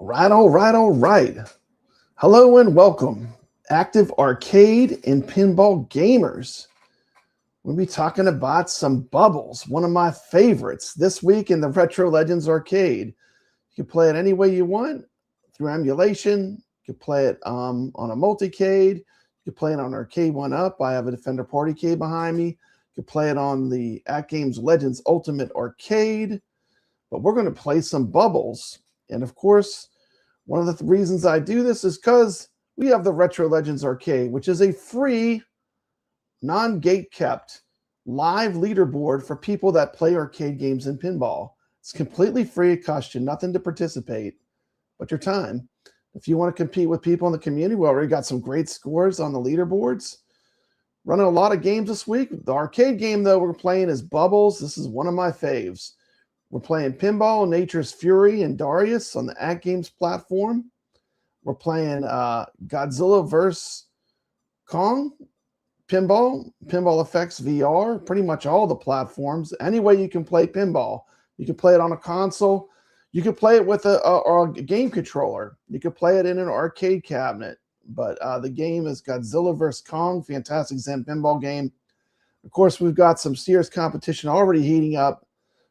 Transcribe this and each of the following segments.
All right. Hello and welcome, active arcade and pinball gamers. We'll be talking about some bubbles, one of my favorites this week in the Retro Legends arcade. You can play it any way you want through emulation. You can play it on a multicade. You can play it on Arcade 1-Up. I have a Defender Party Cade behind me. You can play it on the AtGames Legends Ultimate Arcade. But we're going to play some bubbles. And of course, one of the reasons I do this is because we have the Retro Legends Arcade, which is a free, non-gate kept, live leaderboard for people that play arcade games and pinball. It's completely free. It costs you nothing to participate but your time. If you want to compete with people in the community, we already got some great scores on the leaderboards. Running a lot of games this week. The arcade game, though, we're playing is Bubbles. This is one of my faves. We're playing Pinball, Nature's Fury, and Darius on the AtGames platform. We're playing Godzilla vs. Kong, Pinball, Pinball Effects VR, pretty much all the platforms. Any way you can play pinball. You can play it on a console. You can play it with a game controller. You can play it in an arcade cabinet. But the game is Godzilla vs. Kong, fantastic Zen pinball game. Of course, we've got some serious competition already heating up,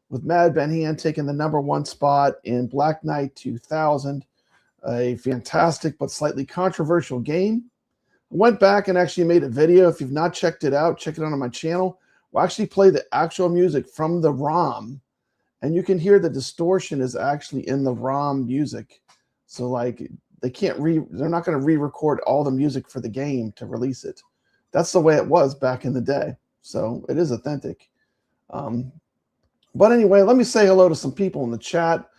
with Mad Ben Hand taking the #1 spot in Black Knight 2000, a fantastic but slightly controversial game. I went back and actually made a video. If you've not checked it out, check it out on my channel. We'll actually play the actual music from the ROM, and you can hear the distortion is actually in the ROM music. So like they're not going to re-record all the music for the game to release it. That's the way it was back in the day. So it is authentic. But anyway, let me say hello to some people in the chat.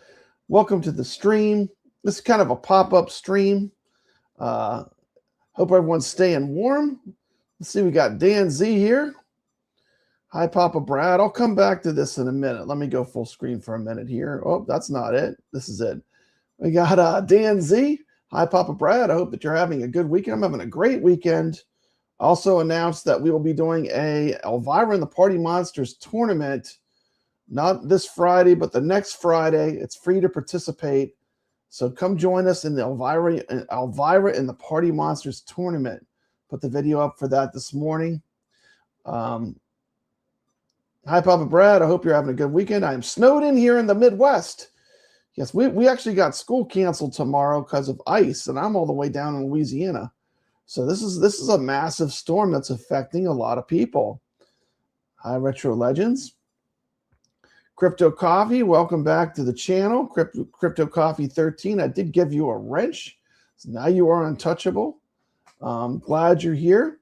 Welcome to the stream. This is kind of a pop-up stream. Hope everyone's staying warm. Let's see, we got Dan Z here. Hi, Papa Brad. I'll come back to this in a minute. Let me go full screen for a minute here. Oh, that's not it. This is it. We got Dan Z. Hi, Papa Brad. I hope that you're having a good weekend. I'm having a great weekend. Also announced that we will be doing a Elvira and the Party Monsters tournament. Not this Friday, but the next Friday. It's free to participate. So come join us in the Elvira and the Party Monsters tournament. Put the video up for that this morning. Hi, Papa Brad. I hope you're having a good weekend. I am snowed in here in the Midwest. Yes, we actually got school canceled tomorrow because of ice, and I'm all the way down in Louisiana. So this is a massive storm that's affecting a lot of people. Hi, Retro Legends. Crypto Coffee, welcome back to the channel. Crypto Coffee 13. I did give you a wrench, so now you are untouchable. Glad you're here.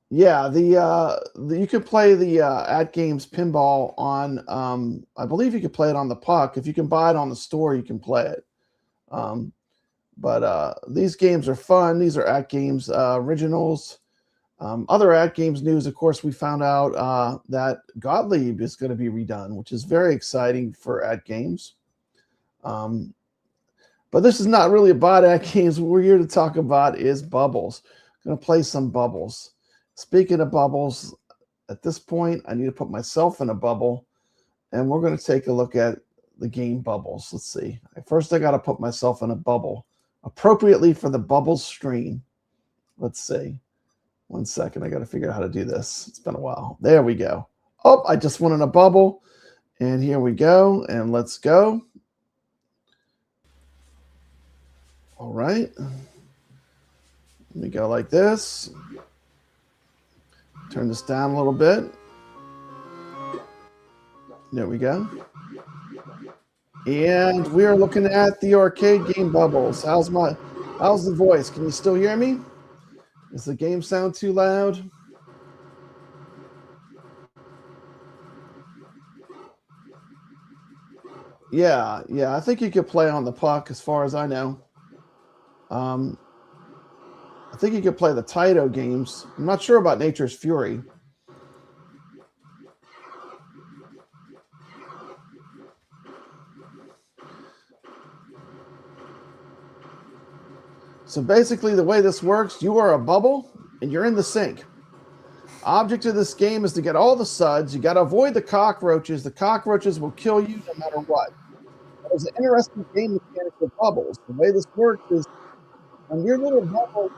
Yeah, you could play the AtGames pinball on. I believe you could play it on the puck. If you can buy it on the store, you can play it. But these games are fun. These are AtGames originals. Other AtGames news, of course, we found out that Gottlieb is going to be redone, which is very exciting for AtGames. But this is not really about AtGames. What we're here to talk about is bubbles. I'm going to play some bubbles. Speaking of bubbles, at this point, I need to put myself in a bubble, and we're going to take a look at the game Bubbles. Let's see. First, I got to put myself in a bubble appropriately for the Bubbles stream. Let's see. 1 second. I got to figure out how to do this. It's been a while. There we go. Oh, I just went in a bubble. And here we go. And let's go. All right. Let me go like this. Turn this down a little bit. There we go. And we are looking at the arcade game Bubbles. How's the voice? Can you still hear me? Does the game sound too loud? Yeah, I think you could play on the puck as far as I know. I think you could play the Taito games. I'm not sure about Nature's Fury. So basically the way this works, you are a bubble and you're in the sink. Object of this game is to get all the suds. You got to avoid the cockroaches. The cockroaches will kill you no matter what. There's an interesting game mechanic with bubbles. The way this works is when your little bubble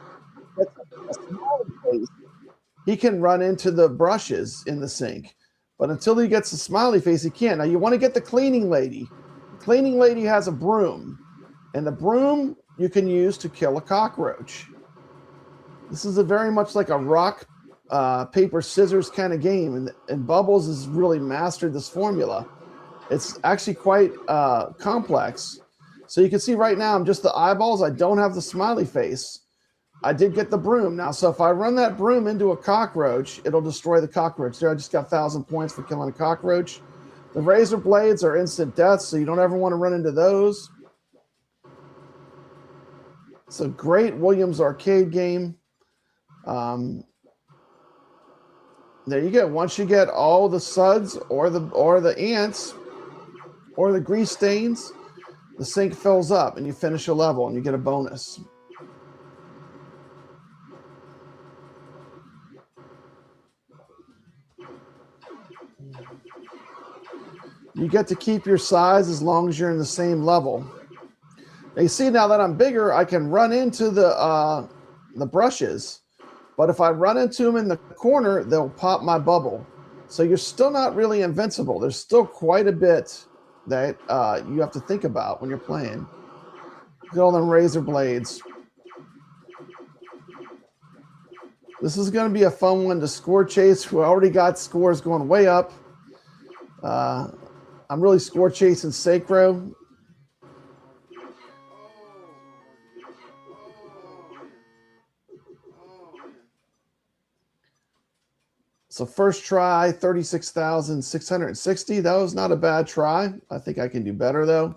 gets a smiley face, he can run into the brushes in the sink. But until he gets a smiley face, he can't. Now, you want to get the cleaning lady. The cleaning lady has a broom. And the broom you can use to kill a cockroach. This is a very much like a rock, paper, scissors kind of game. And Bubbles has really mastered this formula. It's actually quite complex. So you can see right now, I'm just the eyeballs. I don't have the smiley face. I did get the broom. Now, so if I run that broom into a cockroach, it'll destroy the cockroach. There, I just got 1,000 points for killing a cockroach. The razor blades are instant death, so you don't ever want to run into those. It's a great Williams arcade game. There you go. Once you get all the suds or the ants or the grease stains, the sink fills up and you finish a level and you get a bonus. You get to keep your size as long as you're in the same level. Now you see, now that I'm bigger, I can run into the brushes. But if I run into them in the corner, they'll pop my bubble. So you're still not really invincible. There's still quite a bit that you have to think about when you're playing. Look at all them razor blades. This is going to be a fun one to score chase. We already got scores going way up. I'm really score chasing Sacro. So first try, 36,660. That was not a bad try. I think I can do better, though.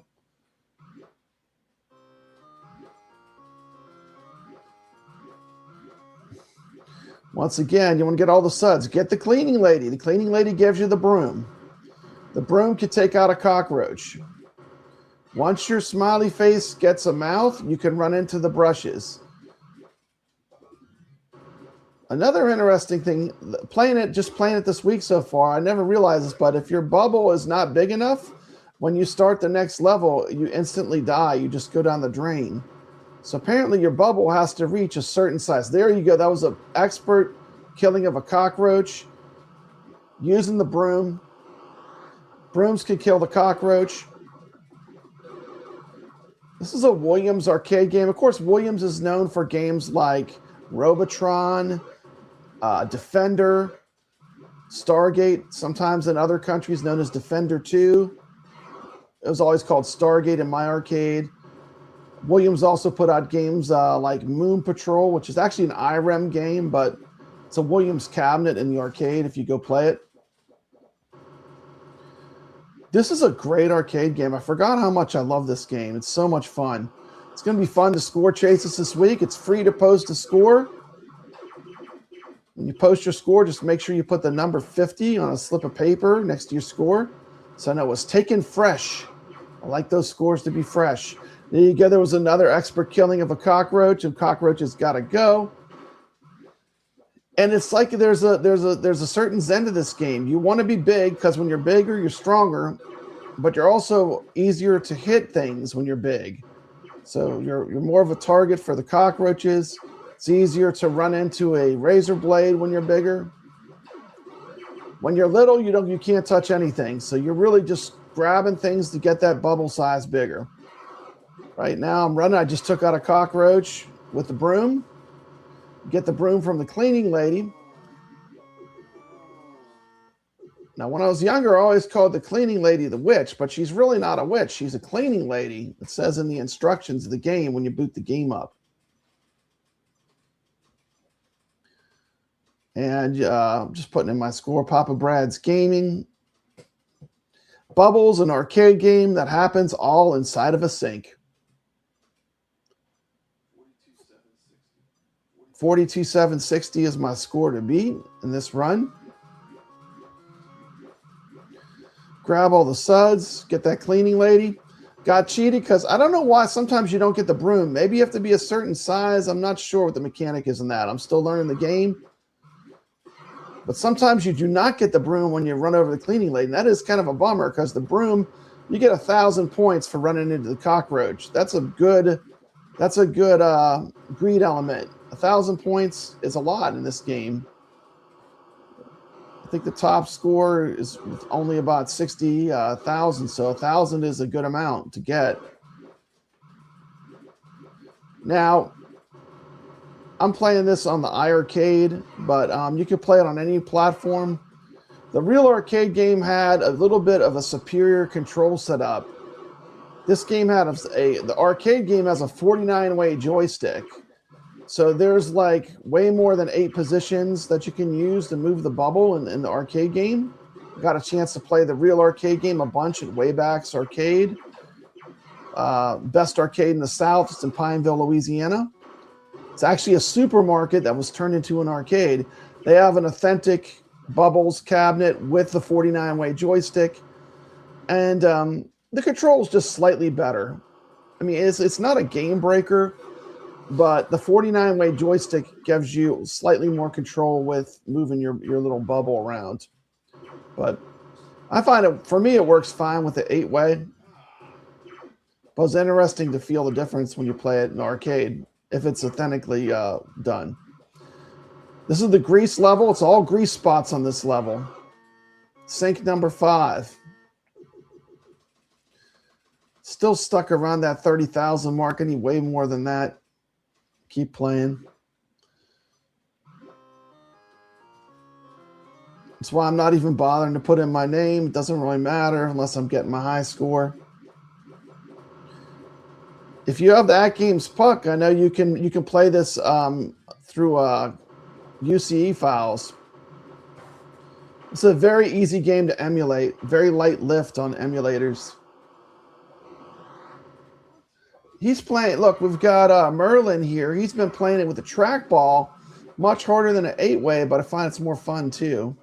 Once again, you want to get all the suds. Get the cleaning lady. The cleaning lady gives you the broom. The broom can take out a cockroach. Once your smiley face gets a mouth, you can run into the brushes. Another interesting thing, just playing it this week so far, I never realized this, but if your bubble is not big enough, when you start the next level, you instantly die. You just go down the drain. So apparently your bubble has to reach a certain size. There you go. That was an expert killing of a cockroach using the broom. Brooms can kill the cockroach. This is a Williams arcade game. Of course, Williams is known for games like Robotron, Defender, Stargate, sometimes in other countries known as Defender 2. It was always called Stargate in my arcade. Williams also put out games like Moon Patrol, which is actually an IREM game, but it's a Williams cabinet in the arcade if you go play it. This is a great arcade game. I forgot how much I love this game. It's so much fun. It's going to be fun to score chases this week. It's free to post a score. When you post your score, just make sure you put the number 50 on a slip of paper next to your score. So I know it was taken fresh. I like those scores to be fresh. There you go. There was another expert killing of a cockroach, and cockroaches got to go. And it's like there's a certain zen to this game. You want to be big because when you're bigger, you're stronger, but you're also easier to hit things when you're big. So you're more of a target for the cockroaches. It's easier to run into a razor blade when you're bigger. When you're little, you can't touch anything. So you're really just grabbing things to get that bubble size bigger. Right now I'm running. I just took out a cockroach with the broom. Get the broom from the cleaning lady. Now, when I was younger, I always called the cleaning lady the witch, but she's really not a witch. She's a cleaning lady. It says in the instructions of the game when you boot the game up. And just putting in my score, Papa Brad's Gaming. Bubbles, an arcade game that happens all inside of a sink. 42,760 is my score to beat in this run. Grab all the suds, get that cleaning lady. Got cheated because I don't know why sometimes you don't get the broom. Maybe you have to be a certain size. I'm not sure what the mechanic is in that. I'm still learning the game. But sometimes you do not get the broom when you run over the cleaning lady. And that is kind of a bummer because the broom, you get 1,000 points for running into the cockroach. That's a good greed element. 1,000 points is a lot in this game. I think the top score is only about 60,000, so 1,000 is a good amount to get. Now, I'm playing this on the iArcade, but you can play it on any platform. The real arcade game had a little bit of a superior control setup. This game had the arcade game has a 49-way joystick. So there's like way more than 8 positions that you can use to move the bubble in the arcade game. Got a chance to play the real arcade game a bunch at Wayback's Arcade. Best arcade in the South. It's in Pineville, Louisiana. It's actually a supermarket that was turned into an arcade. They have an authentic bubbles cabinet with the 49-way joystick. And the control is just slightly better. I mean, it's not a game breaker, but the 49-way joystick gives you slightly more control with moving your little bubble around. But I find it, for me, it works fine with the 8-way. But it's interesting to feel the difference when you play it in the arcade, if it's authentically done. This is the grease level. It's all grease spots on this level. Sink number 5. Still stuck around that 30,000 mark. I need way more than that. Keep playing. That's why I'm not even bothering to put in my name. It doesn't really matter unless I'm getting my high score. If you have the AtGames puck, I know you can play this through UCE files. It's a very easy game to emulate. Very light lift on emulators. He's playing. Look, we've got Merlin here. He's been playing it with a trackball, much harder than an 8-way, but I find it's more fun too.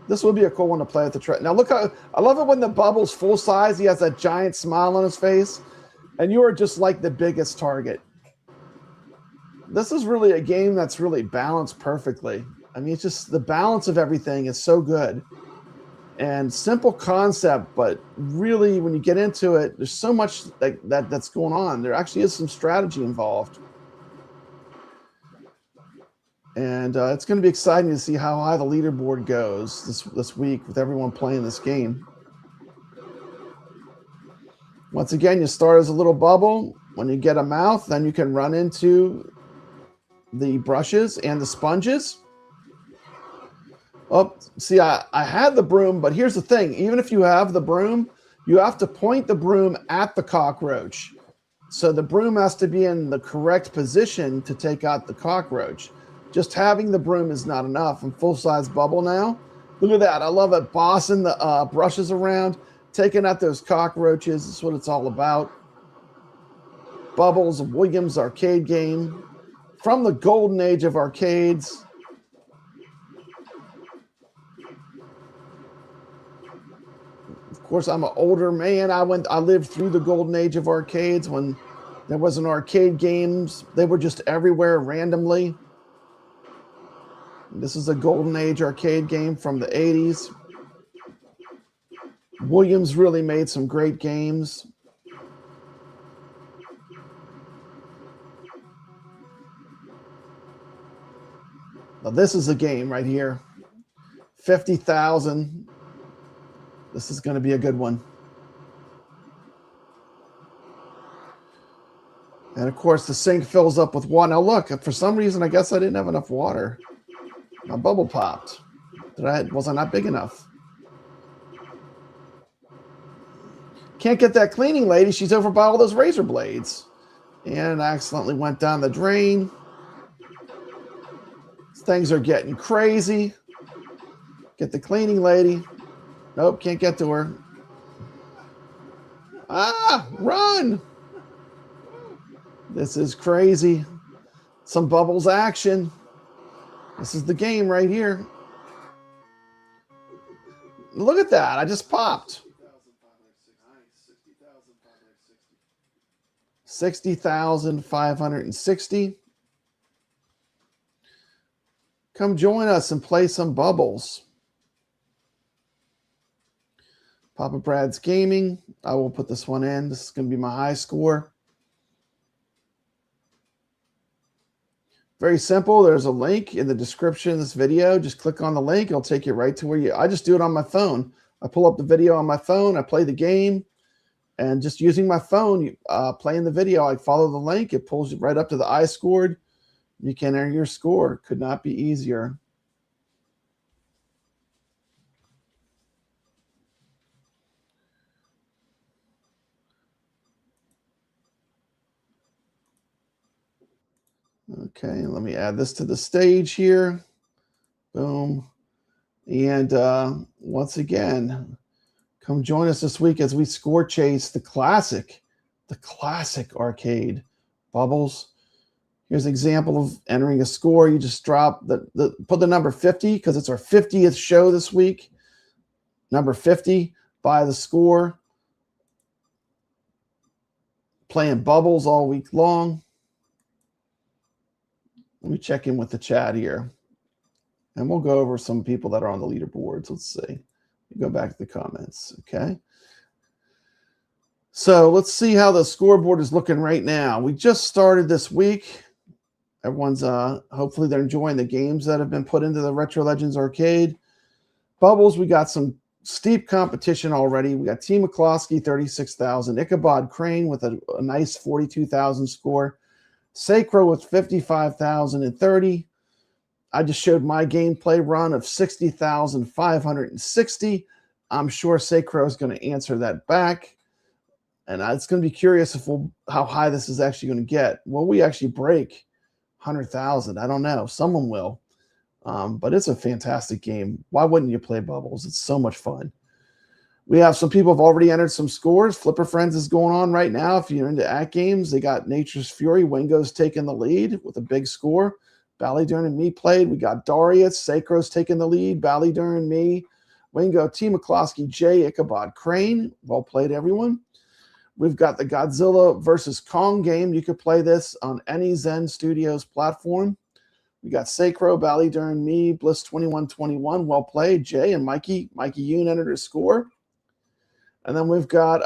This would be a cool one to play with the track. Now look how I love it when the bubble's full size. He has that giant smile on his face, and you are just like the biggest target. This is really a game that's really balanced perfectly. I mean, it's just the balance of everything is so good. And simple concept, but really when you get into it, there's so much that's going on. There actually is some strategy involved. And it's going to be exciting to see how high the leaderboard goes this week with everyone playing this game. Once again, you start as a little bubble. When you get a mouth, then you can run into the brushes and the sponges. Oh, see, I had the broom, but here's the thing. Even if you have the broom, you have to point the broom at the cockroach. So the broom has to be in the correct position to take out the cockroach. Just having the broom is not enough. I'm full-size bubble now. Look at that. I love it. Bossing the brushes around, taking out those cockroaches. That's what it's all about. Bubbles, Williams arcade game. From the golden age of arcades. Of course, I'm an older man. I lived through the golden age of arcades when there wasn't arcade games. They were just everywhere randomly. This is a golden age arcade game from the 80s. Williams really made some great games. Now this is a game right here. 50,000. This is going to be a good one. And of course, the sink fills up with water. Now look, for some reason, I guess I didn't have enough water. My bubble popped. Was I not big enough? Can't get that cleaning lady. She's over by all those razor blades. And I accidentally went down the drain. Things are getting crazy. Get the cleaning lady. Nope, can't get to her. Ah, run! This is crazy. Some bubbles action. This is the game right here. Look at that. I just popped. 60,560. Come join us and play some bubbles. Papa Brad's Gaming. I will put this one in. This is going to be my high score. Very simple. There's a link in the description of this video. Just click on the link. It'll take you right to where you... I just do it on my phone. I pull up the video on my phone. I play the game. And just using my phone, playing the video, I follow the link. It pulls you right up to the I scored. You can enter your score. Could not be easier. Okay, let me add this to the stage here. Boom. And once again, come join us this week as we score chase the classic arcade bubbles. Here's an example of entering a score. You just drop put the number 50 because it's our 50th show this week. Number 50 by the score. Playing bubbles all week long. Let me check in with the chat here. And we'll go over some people that are on the leaderboards. Let's see. Go back to the comments. Okay. So let's see how the scoreboard is looking right now. We just started this week. Everyone's hopefully they're enjoying the games that have been put into the Retro Legends Arcade. Bubbles, we got some steep competition already. We got Team McCloskey, 36,000. Ichabod Crane with a nice 42,000 score. Sacro with 55,030. I just showed my gameplay run of 60,560. I'm sure Sacro is going to answer that back. And it's going to be curious how high this is actually going to get. Will we actually break 100,000? I don't know. Someone will. But it's a fantastic game. Why wouldn't you play Bubbles? It's so much fun. We have some people have already entered some scores. Flipper Friends is going on right now. If you're into AtGames, they got Nature's Fury. Wingo's taking the lead with a big score. Ballydurn and me played. We got Darius. Sacro's taking the lead. Ballydurn, me. Wingo, T. McCloskey, J. Ichabod Crane. Well played, everyone. We've got the Godzilla versus Kong game. You could play this on any Zen Studios platform. We got Sacro, Ballydurn, me, Bliss2121. Well played. Jay and Mikey. Mikey Yoon entered a score. And then we've got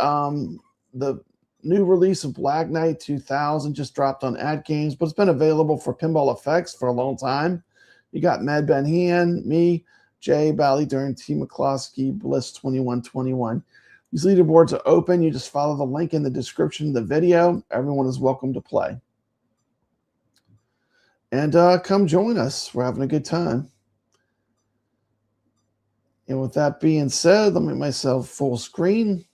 the new release of Black Knight 2000 just dropped on AtGames, but it's been available for Pinball Effects for a long time. You got Med Ben Han, me, Jay, Ballydurn, T. McCloskey, Bliss2121. These leaderboards are open. You just follow the link in the description of the video. Everyone is welcome to play. And come join us. We're having a good time. And with that being said, let me make myself full screen.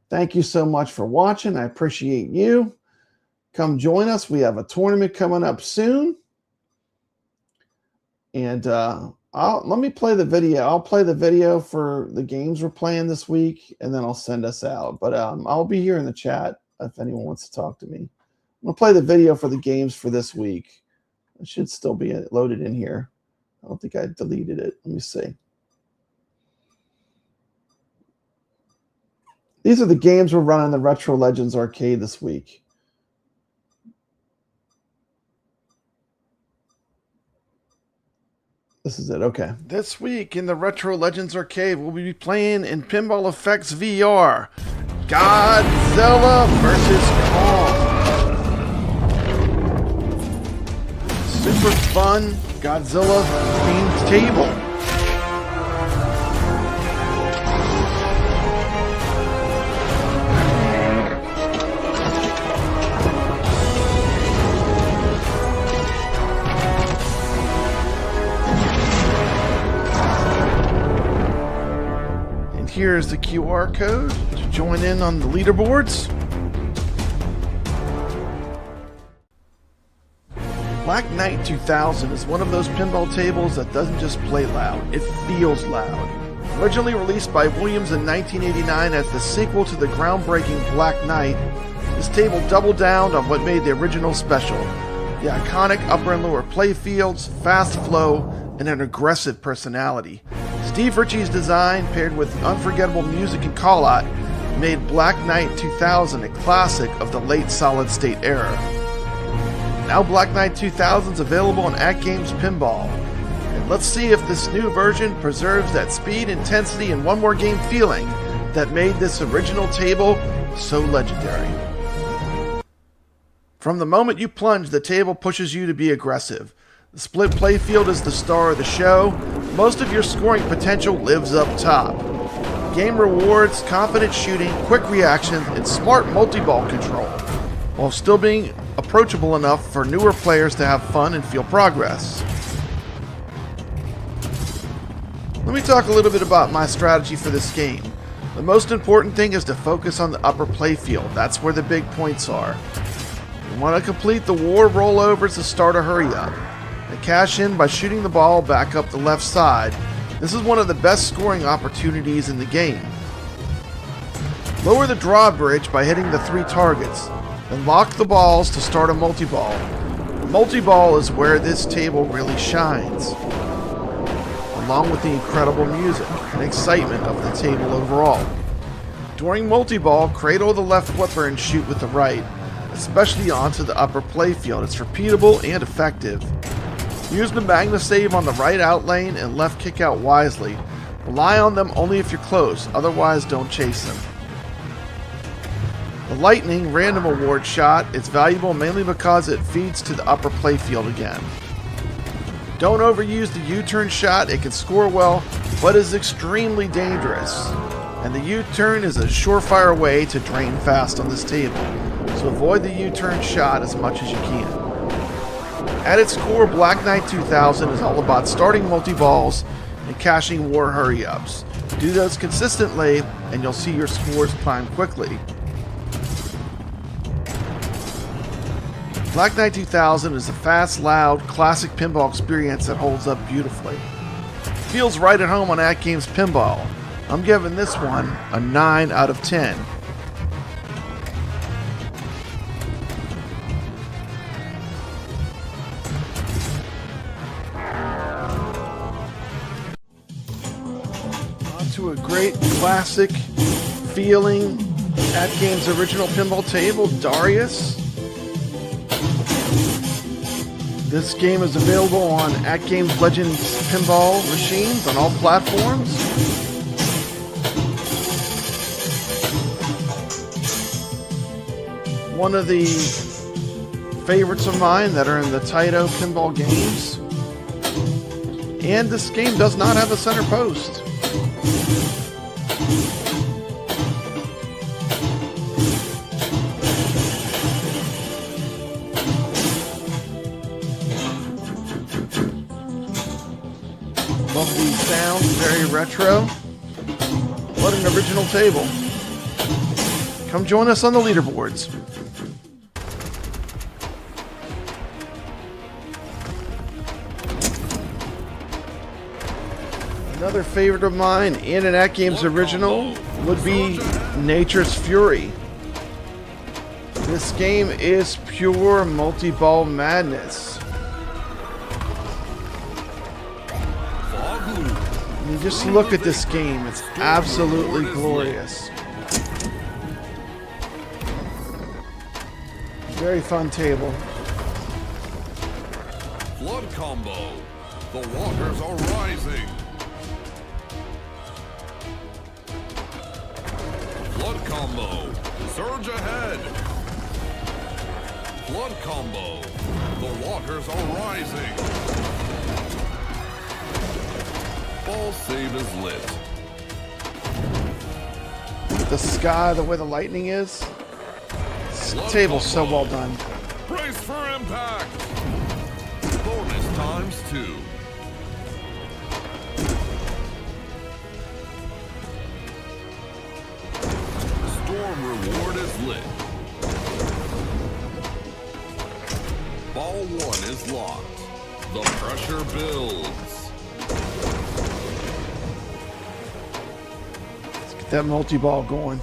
Thank you so much for watching. I appreciate you. Come join us. We have a tournament coming up soon. And let me play the video. I'll play the video for the games we're playing this week, and then I'll send us out. But I'll be here in the chat if anyone wants to talk to me. I'm going to play the video for the games for this week. It should still be loaded in here. I don't think I deleted it. Let me see. These are the games we're running in the Retro Legends Arcade this week. This is it. Okay. This week in the Retro Legends Arcade, we'll be playing in Pinball Effects VR, Godzilla versus Kong. Super fun Godzilla themed table. Here's the QR code to join in on the leaderboards. Black Knight 2000 is one of those pinball tables that doesn't just play loud, it feels loud. Originally released by Williams in 1989 as the sequel to the groundbreaking Black Knight, this table doubled down on what made the original special. The iconic upper and lower play fields, fast flow, and an aggressive personality. Steve Ritchie's design, paired with unforgettable music and call-out, made Black Knight 2000 a classic of the late solid-state era. Now Black Knight 2000 is available on AtGames Pinball. Let's see if this new version preserves that speed, intensity, and one more game feeling that made this original table so legendary. From the moment you plunge, the table pushes you to be aggressive. The split playfield is the star of the show. Most of your scoring potential lives up top. Game rewards confident shooting, quick reactions, and smart multi-ball control, while still being approachable enough for newer players to have fun and feel progress. Let me talk a little bit about my strategy for this game. The most important thing is to focus on the upper playfield. That's where the big points are. You want to complete the war rollovers to start a hurry up, and cash in by shooting the ball back up the left side. This is one of the best scoring opportunities in the game. Lower the drawbridge by hitting the 3 targets, then lock the balls to start a multi-ball. Multi-ball is where this table really shines, along with the incredible music and excitement of the table overall. During multi-ball, cradle the left flipper and shoot with the right, especially onto the upper playfield. It's repeatable and effective. Use the Magna Save on the right out lane and left kick out wisely. Rely on them only if you're close, otherwise don't chase them. The Lightning random award shot is valuable mainly because it feeds to the upper playfield again. Don't overuse the U-turn shot. It can score well, but is extremely dangerous. And the U-turn is a surefire way to drain fast on this table, so avoid the U-turn shot as much as you can. At its core, Black Knight 2000 is all about starting multi-balls and cashing war hurry-ups. Do those consistently, and you'll see your scores climb quickly. Black Knight 2000 is a fast, loud, classic pinball experience that holds up beautifully. Feels right at home on AtGames Pinball. I'm giving this one a 9 out of 10. To a great classic feeling AtGames original pinball table, DARIUS. This game is available on AtGames Legends pinball machines on all platforms. One of the favorites of mine that are in the Taito pinball games. And this game does not have a center post. Love the sound, very retro. What an original table. Come join us on the leaderboards. Another favorite of mine and an AtGames original would be Nature's Fury. This game is pure multi-ball madness. I mean, just look at this game. It's absolutely glorious. Very fun table. Flood combo. The waters are rising. Flood combo. Surge ahead. Flood combo. The waters are rising. Ball save is lit. The sky, the way the lightning is. This table's so well done. Brace for impact. Bonus ×2. Storm reward is lit. Ball 1 is locked. The pressure builds. Let's get that multi-ball going.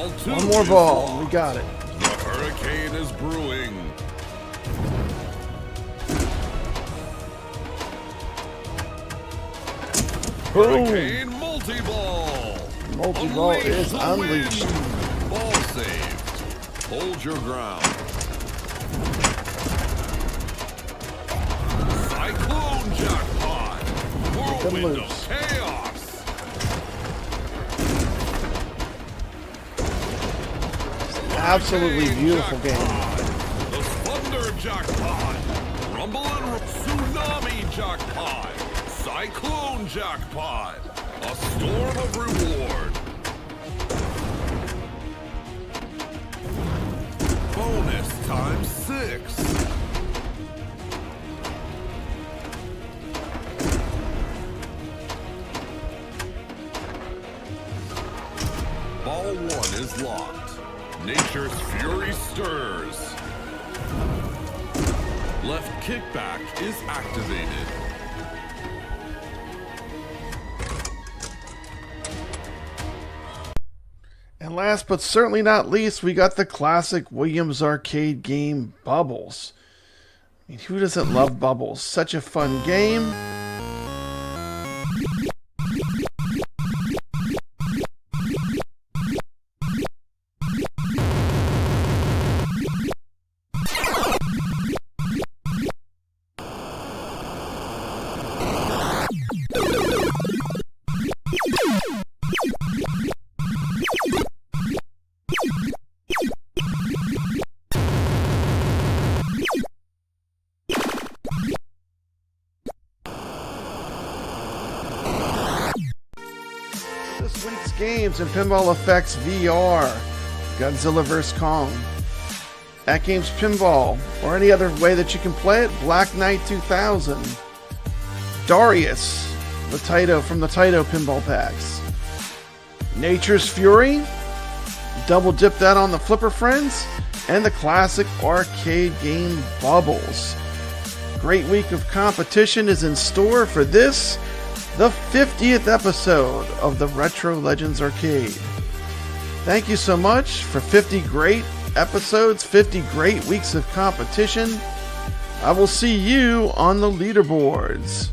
Ball 2 One more is ball. locked. We got it. The hurricane is brewing. Boom. Hurricane multi-ball. Multi-ball is Unleash the unleashed. wind. Ball saved. Hold your ground. Cyclone jackpot. Whirlwind loose. of chaos. Absolutely beautiful game. The thunder jackpot. Rumble and tsunami jackpot. Cyclone jackpot. A storm of reward. Bonus times 6. Ball 1 is locked. Nature's fury stirs. Left kickback is activated. And last but certainly not least, we got the classic Williams arcade game Bubbles. I mean, who doesn't love Bubbles? Such a fun game. This week's games in Pinball Effects VR, Godzilla vs. Kong, AtGames Pinball, or any other way that you can play it, Black Knight 2000, DARIUS, the Taito from the Taito Pinball Packs, Nature's Fury, double dip that on the Flipper Friends, and the classic arcade game Bubbles. Great week of competition is in store for this, the 50th episode of the Retro Legends Arcade. Thank you so much for 50 great episodes, 50 great weeks of competition. I will see you on the leaderboards.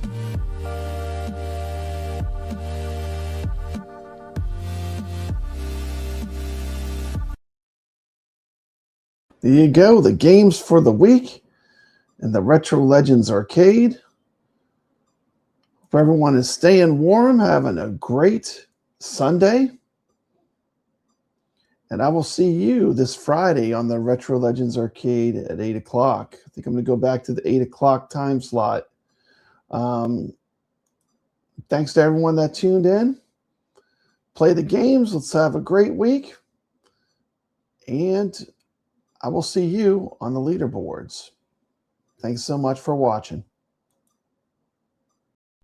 There you go, the games for the week in the Retro Legends Arcade. Hope everyone is staying warm, having a great Sunday. And I will see you this Friday on the Retro Legends Arcade at 8 o'clock. I think I'm going to go back to the 8 o'clock time slot. Thanks to everyone that tuned in. Play the games. Let's have a great week. And I will see you on the leaderboards. Thanks so much for watching.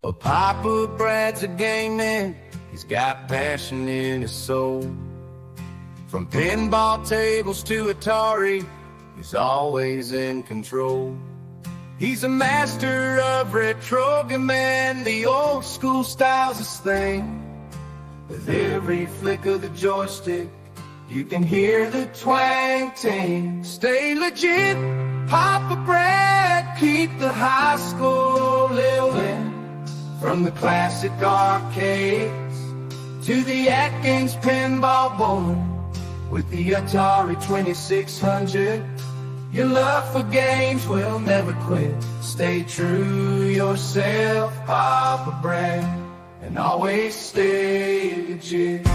Well, Papa Brad's a game man. He's got passion in his soul. From pinball tables to Atari, he's always in control. He's a master of retro man. The old school style's his thing. With every flick of the joystick, you can hear the twang ting. Stay legit, Papa Brad, keep the high school living. From the classic arcades to the AtGames pinball board, with the Atari 2600, your love for games will never quit. Stay true yourself, Papa Brad, and always stay legit.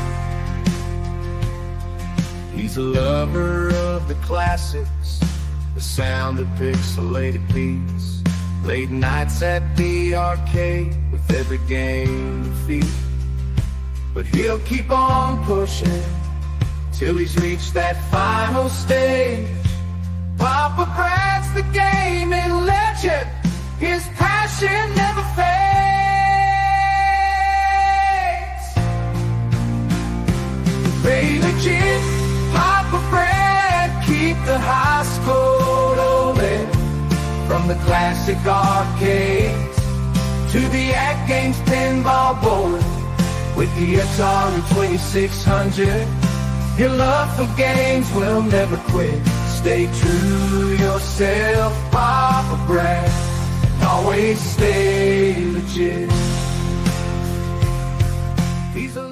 He's a lover of the classics, the sound of pixelated beats. Late nights at the arcade with every game defeat. But he'll keep on pushing till he's reached that final stage. Papa Brad's the gaming legend. His passion never fades. Stay legit, Papa Brad, keep the high school rolling. From the classic arcades to the AtGames pinball board, with the Atari 2600, Your love for games will never quit. Stay true to yourself, Papa Brad. Always stay legit. He's a